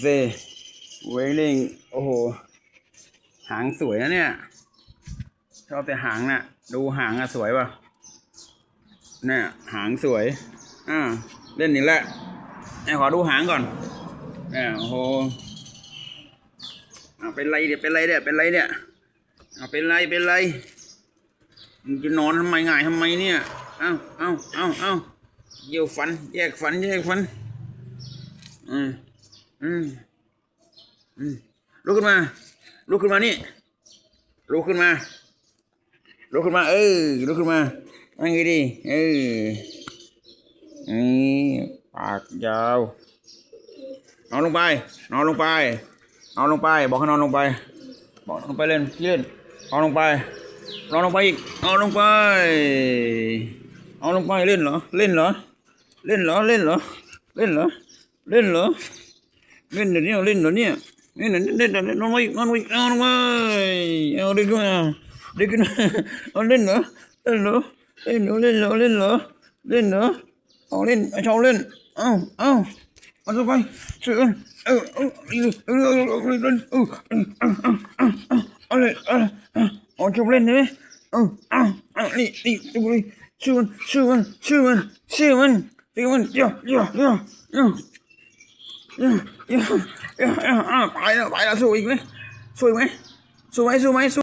เซเวลลิงโอ้โหหางสวยนะเนี่ยชอบแต่หางน่ะดูหางอะสวยป่ะเนี่ยหางสวยเล่นอีกแล้วขอดูหางก่อนเนี่ยโอ้โหเป็นไรเดี๋ยวเป็นไรเนี่ยเป็นไรเนี่ยเป็นไรมึงจะนอนทำไมง่ายทำไมเนี่ยเอ้าเยี่ยวฟันแยกฟันอืมอืมลุกขึ้นมานี่ลุกขึ้นมาลุกขึ้นมาลุกขึ้นมาอันนี้ดินี่ปากยาวนอนลงไปบอกให้นอนลงไปบอกลงไปเล่นนอนลงไปอีกนอนลงไปเล่นเหรอเดี๋ยวนี้เล่นเหรอนี่เล่นนอนไว้เอาเด็กขึ้นมาเอาเล่นเหรอเอาเล่นชอบเล่นเอาไปเสือเอาเลยชอบเล่นใช่ไหมนี่ชื่อมันไปแล้วสู้อีกไหมสู้ไหม